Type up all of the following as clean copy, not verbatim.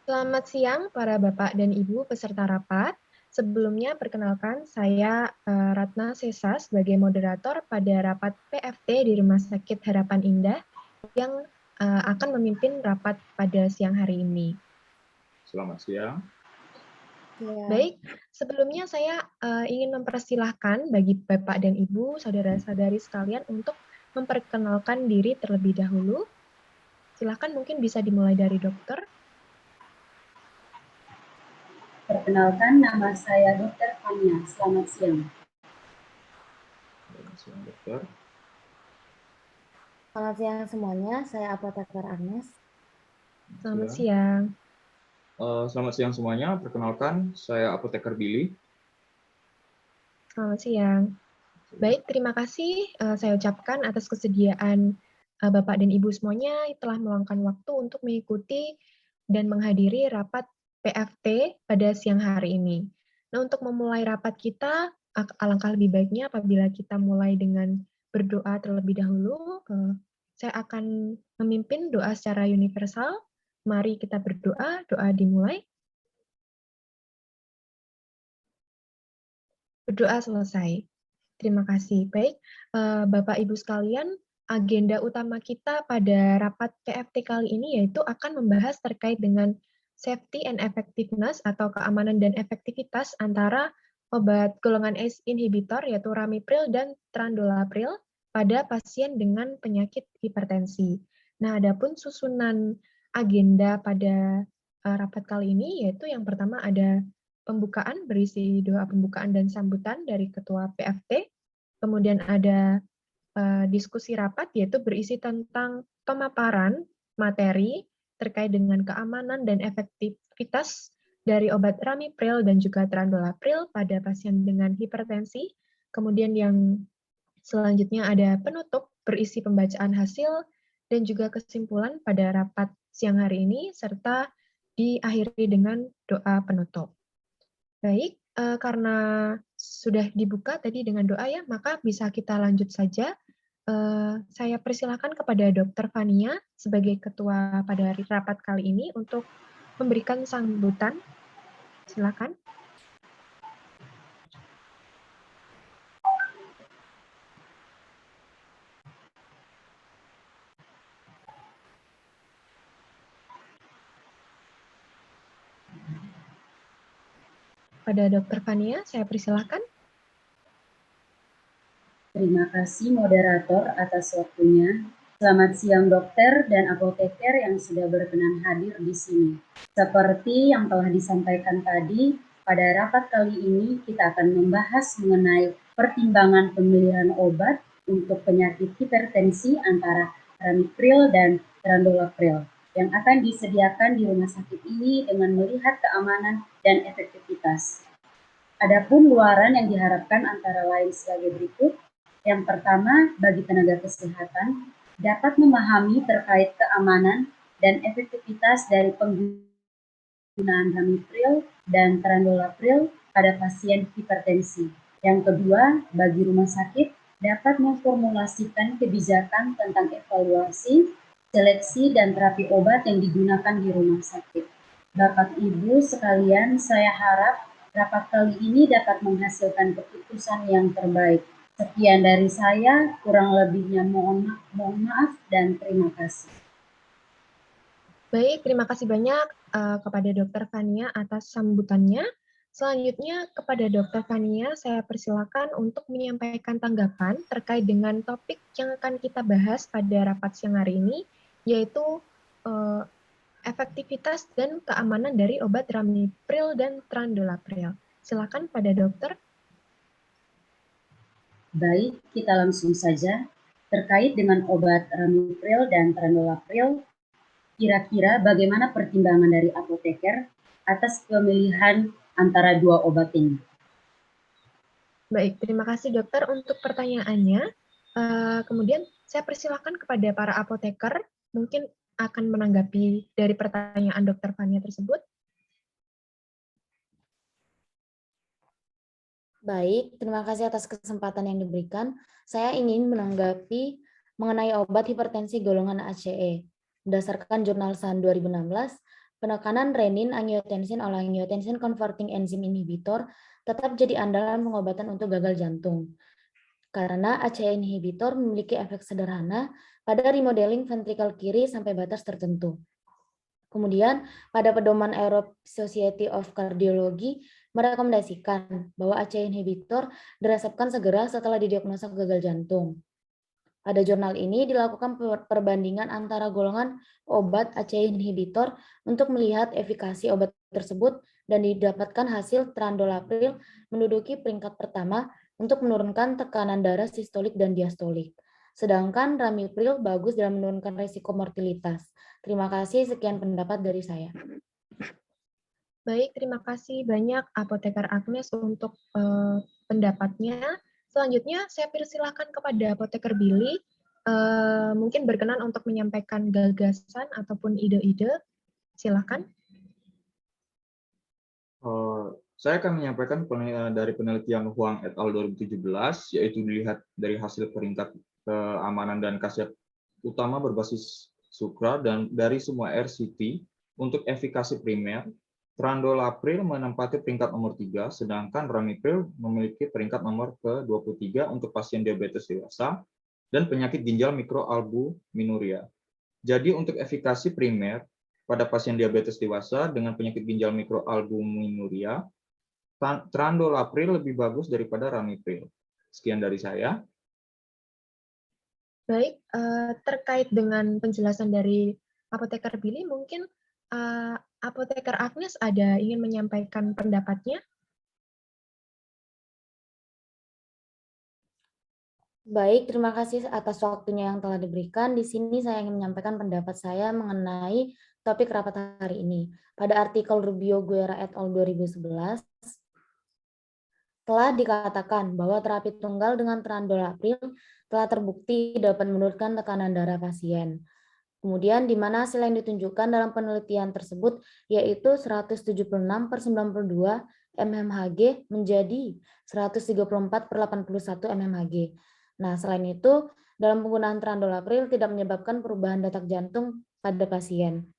Selamat siang para Bapak dan Ibu peserta rapat. Sebelumnya perkenalkan saya Ratna Sesa sebagai moderator pada rapat PFT di Rumah Sakit Harapan Indah yang akan memimpin rapat pada siang hari ini. Selamat siang. Baik, sebelumnya saya ingin mempersilahkan bagi Bapak dan Ibu, saudara-saudari sekalian untuk memperkenalkan diri terlebih dahulu. Silakan mungkin bisa dimulai dari dokter. Perkenalkan, nama saya Dr. Fania. Selamat siang. Selamat siang, dokter. Selamat siang semuanya, saya Apoteker Agnes. Selamat siang. Selamat siang semuanya. Perkenalkan, saya Apoteker Billy. Selamat siang. Baik, terima kasih saya ucapkan atas kesediaan Bapak dan Ibu semuanya telah meluangkan waktu untuk mengikuti dan menghadiri rapat PFT pada siang hari ini. Nah, untuk memulai rapat kita, alangkah lebih baiknya apabila kita mulai dengan berdoa terlebih dahulu. Saya akan memimpin doa secara universal. Mari kita berdoa, doa dimulai. Berdoa selesai. Terima kasih. Baik, Bapak Ibu sekalian, agenda utama kita pada rapat PFT kali ini yaitu akan membahas terkait dengan safety and effectiveness atau keamanan dan efektivitas antara obat golongan ACE inhibitor yaitu ramipril dan trandolapril pada pasien dengan penyakit hipertensi. Nah, adapun susunan agenda pada rapat kali ini yaitu yang pertama ada pembukaan berisi doa pembukaan dan sambutan dari Ketua PFT. Kemudian ada diskusi rapat yaitu berisi tentang pemaparan materi terkait dengan keamanan dan efektivitas dari obat ramipril dan juga trandolapril pada pasien dengan hipertensi. Kemudian yang selanjutnya ada penutup berisi pembacaan hasil dan juga kesimpulan pada rapat siang hari ini serta diakhiri dengan doa penutup. Baik, karena sudah dibuka tadi dengan doa ya, maka bisa kita lanjut saja. Saya persilakan kepada Dr. Fania sebagai ketua pada rapat kali ini untuk memberikan sambutan. Silakan. Pada Dr. Fania, saya persilakan. Terima kasih moderator atas waktunya. Selamat siang dokter dan apoteker yang sudah berkenan hadir di sini. Seperti yang telah disampaikan tadi, pada rapat kali ini kita akan membahas mengenai pertimbangan pemilihan obat untuk penyakit hipertensi antara ramipril dan trandolapril yang akan disediakan di rumah sakit ini dengan melihat keamanan dan efektivitas. Adapun luaran yang diharapkan antara lain sebagai berikut. Yang pertama, bagi tenaga kesehatan dapat memahami terkait keamanan dan efektivitas dari penggunaan ramipril dan trandolapril pada pasien hipertensi. Yang kedua, bagi rumah sakit dapat memformulasikan kebijakan tentang evaluasi, seleksi, dan terapi obat yang digunakan di rumah sakit. Bapak Ibu sekalian, saya harap rapat kali ini dapat menghasilkan keputusan yang terbaik. Sekian dari saya, kurang lebihnya mohon maaf dan terima kasih. Baik, terima kasih banyak kepada Dr. Fania atas sambutannya. Selanjutnya kepada Dr. Fania, saya persilakan untuk menyampaikan tanggapan terkait dengan topik yang akan kita bahas pada rapat siang hari ini, yaitu efektivitas dan keamanan dari obat ramipril dan trandolapril. Silakan pada dokter. Baik, kita langsung saja. Terkait dengan obat ramipril dan trandolapril, kira-kira bagaimana pertimbangan dari apoteker atas pemilihan antara dua obat ini? Baik, terima kasih dokter untuk pertanyaannya. Kemudian saya persilakan kepada para apoteker, mungkin akan menanggapi dari pertanyaan dokter Fania tersebut. Baik, terima kasih atas kesempatan yang diberikan. Saya ingin menanggapi mengenai obat hipertensi golongan ACE. Berdasarkan jurnal SAN 2016, penekanan renin, angiotensin, oleh angiotensin converting enzyme inhibitor tetap jadi andalan pengobatan untuk gagal jantung. Karena ACE inhibitor memiliki efek sederhana pada remodeling ventrikel kiri sampai batas tertentu. Kemudian, pada pedoman Europe Society of Cardiology merekomendasikan bahwa ACE inhibitor diresepkan segera setelah didiagnosa gagal jantung. Pada jurnal ini dilakukan perbandingan antara golongan obat ACE inhibitor untuk melihat efikasi obat tersebut dan didapatkan hasil trandolapril menduduki peringkat pertama untuk menurunkan tekanan darah sistolik dan diastolik. Sedangkan ramipril bagus dalam menurunkan risiko mortalitas. Terima kasih, sekian pendapat dari saya. Baik, terima kasih banyak Apoteker Agnes untuk pendapatnya. Selanjutnya saya persilahkan kepada Apoteker Billy, mungkin berkenan untuk menyampaikan gagasan ataupun ide-ide. Silakan. Saya akan menyampaikan dari penelitian Huang et al. 2017, yaitu dilihat dari hasil peringkat keamanan dan khasiat utama berbasis sukra dan dari semua RCT untuk efikasi primer. Trandolapril menempati peringkat nomor 3, sedangkan ramipril memiliki peringkat nomor ke-23 untuk pasien diabetes dewasa dan penyakit ginjal mikroalbuminuria. Jadi untuk efikasi primer pada pasien diabetes dewasa dengan penyakit ginjal mikroalbuminuria, trandolapril lebih bagus daripada ramipril. Sekian dari saya. Baik, terkait dengan penjelasan dari Apoteker Billy, mungkin Apoteker Agnes ada ingin menyampaikan pendapatnya? Baik, terima kasih atas waktunya yang telah diberikan. Di sini saya ingin menyampaikan pendapat saya mengenai topik rapat hari ini. Pada artikel Rubio Guerra et al. 2011, telah dikatakan bahwa terapi tunggal dengan trandolapril telah terbukti dapat menurunkan tekanan darah pasien. Kemudian di mana hasil yang ditunjukkan dalam penelitian tersebut yaitu 176/92 mmHg menjadi 134/81 mmHg. Nah, selain itu, dalam penggunaan trandolapril tidak menyebabkan perubahan detak jantung pada pasien.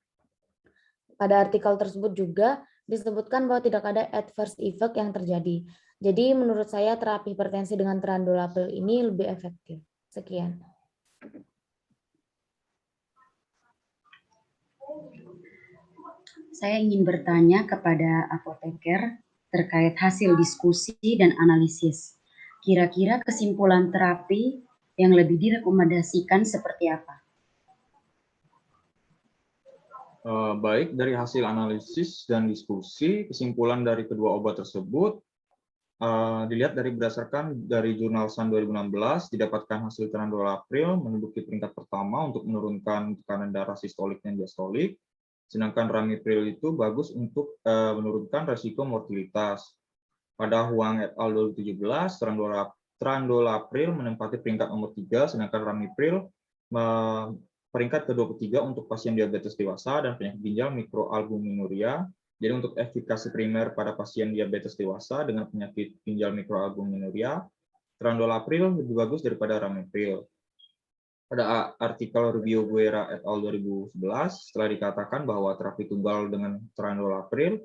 Pada artikel tersebut juga disebutkan bahwa tidak ada adverse effect yang terjadi. Jadi menurut saya terapi hipertensi dengan trandolapril ini lebih efektif. Sekian. Saya ingin bertanya kepada apoteker terkait hasil diskusi dan analisis. Kira-kira kesimpulan terapi yang lebih direkomendasikan seperti apa? Baik, dari hasil analisis dan diskusi, kesimpulan dari kedua obat tersebut dilihat berdasarkan dari jurnal Sun 2016, didapatkan hasil trandolapril menduduki peringkat pertama untuk menurunkan tekanan darah sistolik dan diastolik, sedangkan ramipril itu bagus untuk menurunkan resiko mortalitas. Pada Huang et al. 2017, trandolapril menempati peringkat nomor 3, sedangkan ramipril peringkat ke-23 untuk pasien diabetes dewasa dan penyakit ginjal mikroalbuminuria. Jadi untuk efikasi primer pada pasien diabetes dewasa dengan penyakit ginjal mikroalbuminuria, trandolapril lebih bagus daripada ramipril. Pada artikel Rubio Guerra et al. 2011, setelah dikatakan bahwa terapi tunggal dengan trandolapril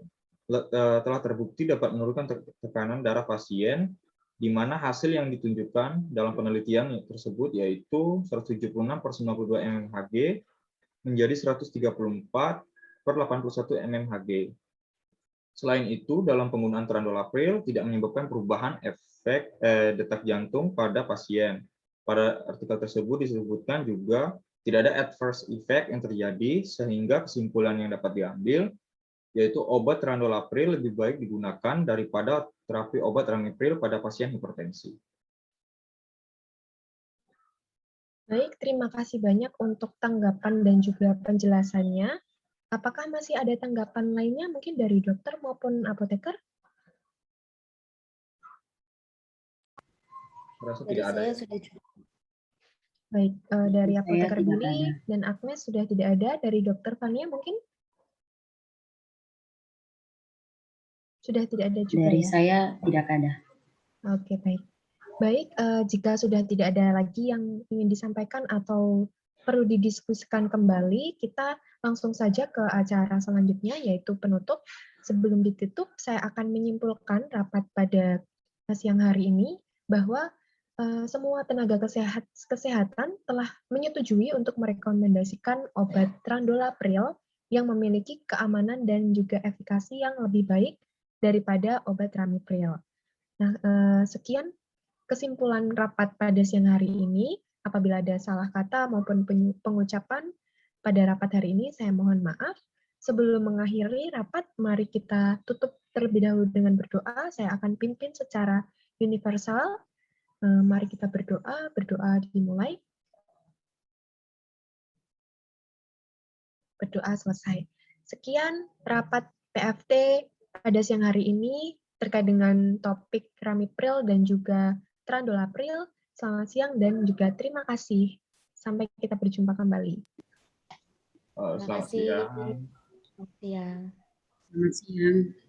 telah terbukti dapat menurunkan tekanan darah pasien, di mana hasil yang ditunjukkan dalam penelitian tersebut yaitu 176/92 mmHg menjadi 134/81 mmHg. Selain itu, dalam penggunaan trandolapril tidak menyebabkan perubahan efek detak jantung pada pasien. Pada artikel tersebut disebutkan juga tidak ada adverse effect yang terjadi, sehingga kesimpulan yang dapat diambil yaitu obat trandolapril lebih baik digunakan daripada terapi obat ramipril pada pasien hipertensi. Baik, terima kasih banyak untuk tanggapan dan juga penjelasannya. Apakah masih ada tanggapan lainnya mungkin dari dokter maupun apoteker? Merasa Dari tidak ada saya ya? sudah cukup. Baik, dari Saya apoteker tidak Billy ada. dan Agnes sudah tidak ada. Dari dokter Fania mungkin? Sudah tidak ada juga Dari ya? saya tidak ada. Oke, baik. Baik, jika sudah tidak ada lagi yang ingin disampaikan atau perlu didiskusikan kembali, kita langsung saja ke acara selanjutnya, yaitu penutup. Sebelum ditutup, saya akan menyimpulkan rapat pada siang hari ini bahwa semua tenaga kesehatan telah menyetujui untuk merekomendasikan obat Trandolapril yang memiliki keamanan dan juga efikasi yang lebih baik daripada obat Ramipril. Nah, sekian kesimpulan rapat pada siang hari ini. Apabila ada salah kata maupun pengucapan pada rapat hari ini, saya mohon maaf. Sebelum mengakhiri rapat, mari kita tutup terlebih dahulu dengan berdoa. Saya akan pimpin secara universal. Mari kita berdoa. Berdoa dimulai. Berdoa selesai. Sekian rapat PFT pada siang hari ini terkait dengan topik Ramipril dan juga Trandolapril. Selamat siang dan juga terima kasih. Sampai kita berjumpa kembali. Selamat kasih. siang. Selamat siang. Selamat siang.